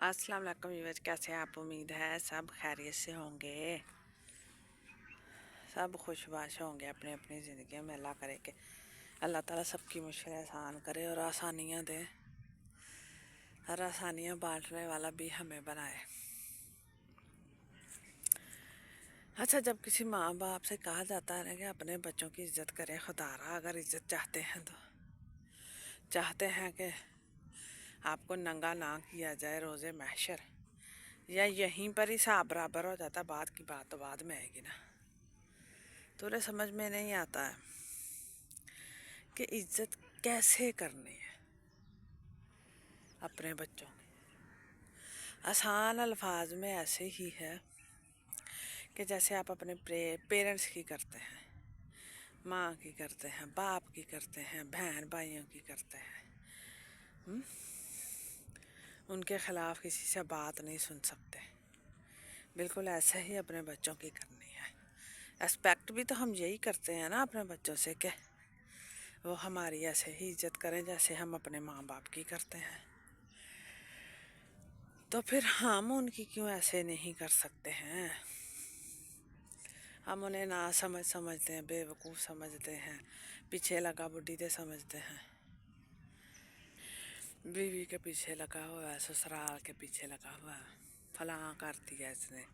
अस्सलाम वालेकुम व्यूअर्स, कैसे हैं आप? उम्मीद है सब खैरियत से होंगे, सब खुशबाश होंगे अपनी अपनी ज़िंदगी में। अल्लाह करे कि अल्लाह ताला सबकी मुश्किल आसान करे और आसानियाँ दे, और आसानियाँ बांटने वाला भी हमें बनाए। अच्छा, जब किसी माँ बाप से कहा जाता है ना कि अपने बच्चों की इज़्ज़त करें, खुदारा अगर इज़्ज़त चाहते हैं तो चाहते हैं कि आपको नंगा ना किया जाए रोज़े महशर, या यहीं पर ही हिसाब बराबर हो जाता। बात की बात तो बाद में आएगी ना। तो उन्हें समझ में नहीं आता है कि इज़्ज़त कैसे करनी है अपने बच्चों की। आसान अल्फाज में ऐसे ही है कि जैसे आप अपने पेरेंट्स की करते हैं, माँ की करते हैं, बाप की करते हैं, बहन भाइयों की करते हैं। उनके ख़िलाफ़ किसी से बात नहीं सुन सकते। बिल्कुल ऐसे ही अपने बच्चों की करनी है। एक्सपेक्ट भी तो हम यही करते हैं ना अपने बच्चों से, कि वो हमारी ऐसे ही इज़्ज़त करें जैसे हम अपने माँ बाप की करते हैं। तो फिर हम उनकी क्यों ऐसे नहीं कर सकते हैं? हम उन्हें ना समझते हैं, बेवकूफ़ समझते हैं, पीछे लगा बुढ़ी दे समझते हैं। बीवी के पीछे लगा हुआ है, ससुराल के पीछे लगा हुआ है, फलां कर दिया इसने,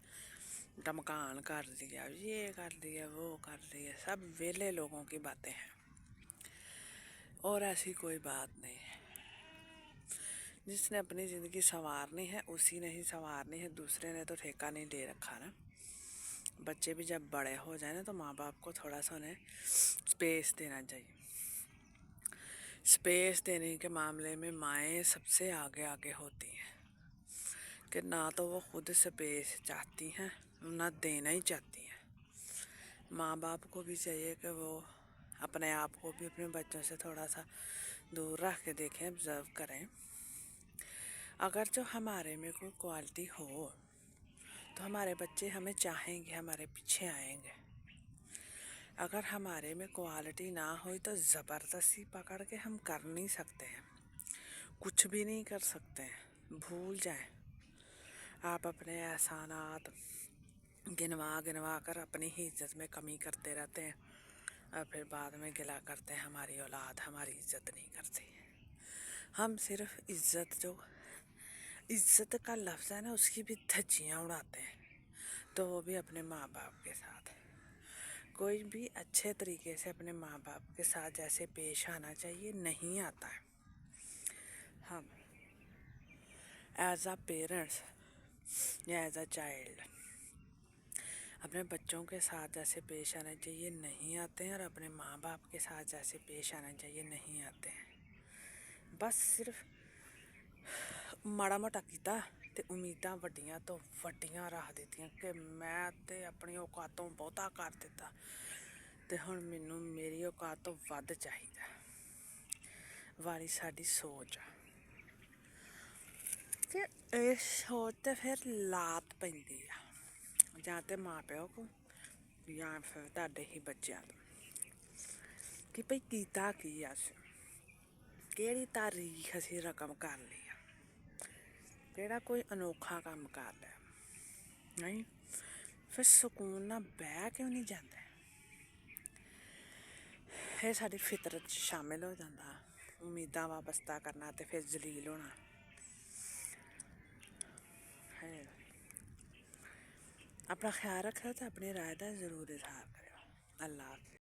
धमकान कर दिया, ये कर दिया, वो कर दिया। सब वेले लोगों की बातें हैं और ऐसी कोई बात नहीं है। जिसने अपनी ज़िंदगी संवारनी है उसी ने ही संवारनी है, दूसरे ने तो ठेका नहीं ले रखा ना। बच्चे भी जब बड़े हो जाए ना तो माँ बाप को थोड़ा सा उन्हें स्पेस देना चाहिए। स्पेस देने के मामले में माएँ सबसे आगे आगे होती हैं कि ना तो वो खुद स्पेस चाहती हैं, ना देना ही चाहती हैं। माँ बाप को भी चाहिए कि वो अपने आप को भी अपने बच्चों से थोड़ा सा दूर रख के देखें, ऑब्ज़र्व करें। अगर जो हमारे में कोई क्वालिटी हो तो हमारे बच्चे हमें चाहेंगे, हमारे पीछे आएंगे। अगर हमारे में क्वालिटी ना हो तो ज़बरदस्ती पकड़ के हम कर नहीं सकते हैं, कुछ भी नहीं कर सकते हैं। भूल जाएं। आप अपने एहसानात गिनवा कर अपनी ही इज़्ज़त में कमी करते रहते हैं और फिर बाद में गिला करते हैं हमारी औलाद हमारी इज़्ज़त नहीं करती। हम सिर्फ इज़्ज़त का लफ्ज़ है ना, उसकी भी धज्जियाँ उड़ाते हैं, तो वो भी अपने माँ बाप के साथ। कोई भी अच्छे तरीके से अपने माँ बाप के साथ जैसे पेश आना चाहिए नहीं आता है। हम एज अ पेरेंट्स या एज अ चाइल्ड अपने बच्चों के साथ जैसे पेश आना चाहिए नहीं आते हैं, और अपने माँ बाप के साथ जैसे पेश आना चाहिए नहीं आते हैं। बस सिर्फ माड़ा मोटा कीता ते उम्मीदां वड्डियां तो वड्डियां रख दित्तियां कि मैं ते अपनी औकातों बहुता कर दित्ता ते हुण मैनूं मेरी औकात तो वध चाहिदा। वाली साडी सोच आ। ते इस सोच ते फिर लात पैंदी आ जां ते माँ प्यो को या फिर तुहाडे ही बच्चों को कि भई कीता की अस, केड़ी तारीख असीं रकम कर ली, केड़ा कोई अनोखा काम कर लिया नहीं। फिर सुकून ना बह क्यों नहीं जाता? ये साडी फितरत च शामिल हो जाता। उम्मीदां वाबस्ता करना ते फिर जलील होना है। अपना ख्याल रखो तो अपनी राय का जरूर इजहार करो। अल्लाह हाफिज़।